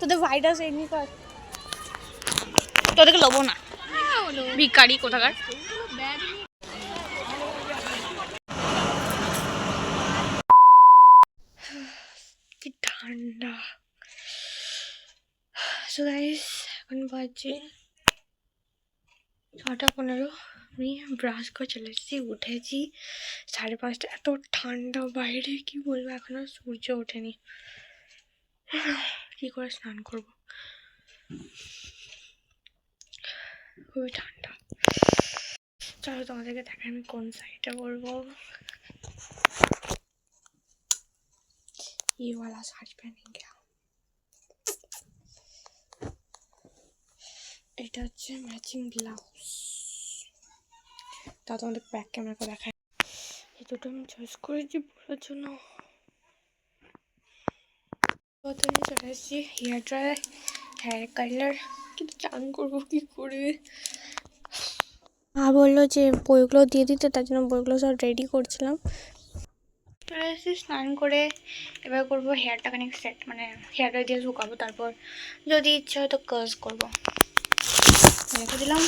তোদের ভাইরাস এমনি কর, তোদেরকে লবো না, ভিখারি কোথাকার। কি ঠান্ডা। সো গাইস এখন বাজে 6:15। আমি ব্রাশ করে চলে এসেছি, উঠেছি 5:30। এত ঠান্ডা বাইরে কি বলবো, এখনো সূর্য ওঠেনি। কি করে স্নান করব, খুবই ঠান্ডা। চলো তোমাদেরকে দেখাই আমি কোন সাইডটা বলবো। ये वाला साड़ी पहनेंगे। এটা হচ্ছে ম্যাচিং ব্লাউজ। তা তোমাদের ব্যাক ক্যামেরা করে দেখায়। এই দুটো আমি চয়েস করেছি পুরোর জন্য। প্রথমে চলে এসেছি হেয়ার ড্রায়ার, হেয়ার কালার, কিন্তু চান করবো কি করে। মা বললো যে বইগুলো দিয়ে দিতে, তার জন্য বইগুলো সব রেডি করছিলাম। চলে এসেছি স্নান করে, এবার করবো হেয়ারটা খানিক সেট, মানে হেয়ার ড্রাই দিয়ে শুকাবো, তারপর যদি ইচ্ছা হয় তো কার্স করবো। রেখে দিলাম।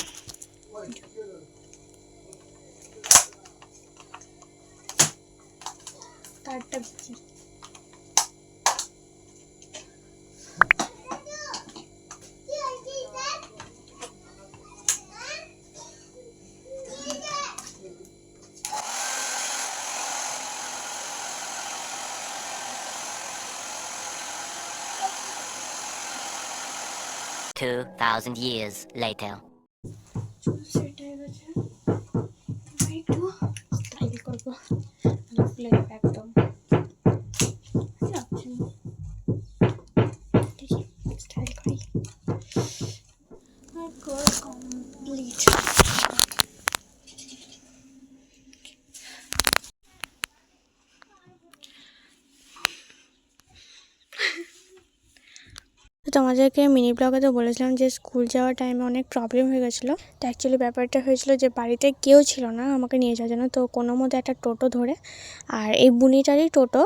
কারটা বিচি 2,000 years later. সেট হয়ে গেছে, একটু স্টাইল করবো। ফুলের একদম স্টাইল করি। কমপ্লিট। তোমাদেরকে মিনি ব্লগে তো বলেছিলাম যে স্কুল যাওয়ার টাইমে অনেক প্রবলেম হয়ে গেছিলো। তো অ্যাকচুয়ালি ব্যাপারটা হয়েছিল যে বাড়িতে কেউ ছিল না আমাকে নিয়ে যাওয়ার জন্য, তো কোনো মধ্যে একটা টোটো ধরে, আর এই বুনিটারই টোটো,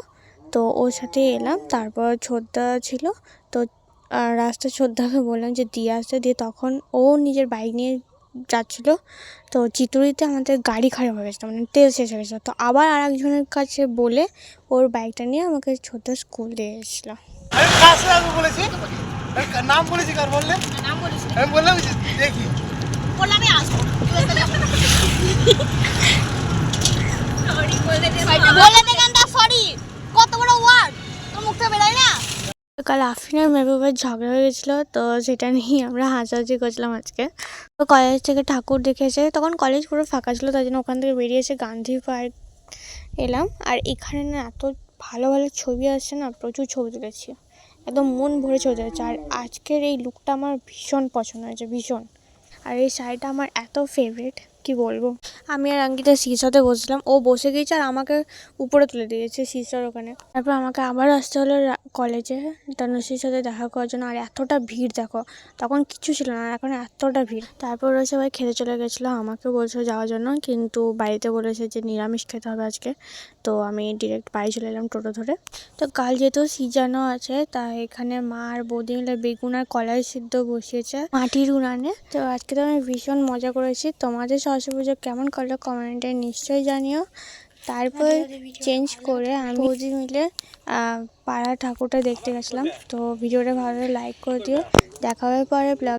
তো ওর সাথে এলাম। তারপর ছোদ্দা ছিল, তো রাস্তা ছোদ্দাকে বললাম যে দিয়ে আসতে, দিয়ে তখন ও নিজের বাইক নিয়ে যাচ্ছিলো। তো চিতুরিতে আমাদের গাড়ি খারাপ হয়ে গেছিলো, মানে তেল শেষ হয়ে গেছিলো। তো আবার আর একজনের কাছে বলে ওর বাইকটা নিয়ে আমাকে ছোদ্দা স্কুল দিয়ে এসেছিলো। নাম বলেছি, কার বললে? নাম বলিস, আমি বললাম দেখি, বললাম আমি আসবো, সরি বলে দে, সরি কত বড় ওয়ার্ড তোর মুখ থেকে বেরোয় না। কাল আফরিন আর মেহবুবের ঝগড়া হয়ে গেছিলো, তো সেটা নিয়ে আমরা হাসাহাসি করছিলাম আজকে। তো কলেজ থেকে ঠাকুর দেখে এসে, তখন কলেজ পুরো ফাঁকা ছিল, তাই জন্য ওখান থেকে বেরিয়ে এসে গান্ধী পার্ক এলাম। আর এখানে না এত ভালো ভালো ছবি আসছে না, প্রচুর ছবি তুলেছি, একদম মন ভরে ছবি তুলেছি। আর আজকের এই লুকটা আমার ভীষণ পছন্দ হয়েছে, ভীষণ। আর এই শাড়িটা আমার এত ফেভারিট, কি বলবো। আমি আর অঙ্কিতা সিসাতে বসলাম, ও বসে গিয়েছে আর আমাকে উপরে তুলে দিয়েছে সিসার ওখানে। তারপর আমাকে আবার আসতে হলো কলেজে তনুশ্রীর সাথে দেখা করার জন্য। আর এতটা ভিড় দেখো, তখন কিছু ছিল না, এখন এতটা ভিড়। তারপর ওরা সবাই খেতে চলে গেছিলো, আমাকে বলছিল যাওয়ার জন্য, কিন্তু বাড়িতে বলেছে যে নিরামিষ খেতে হবে আজকে। তো আমি ডিরেক্ট বাড়ি চলে এলাম টোটো ধরে। তো কাল যেহেতু সিজানো আছে, তাই এখানে মা আর বৌদি মিলে বেগুন আর কলাই সিদ্ধ বসিয়েছে মাটির উনানে। তো আজকে তো আমি ভীষণ মজা করেছি। তোমাদের সরস্বতী পুজো কেমন করলো কমেন্টে নিশ্চয়ই জানিও। তারপর চেঞ্জ করে আমি বৌদি মিলে পাড়া ঠাকুরটা দেখতে গেছিলাম। তো ভিডিওটা ভালো লাইক করে দিও, দেখা হবে পরে ব্লগ।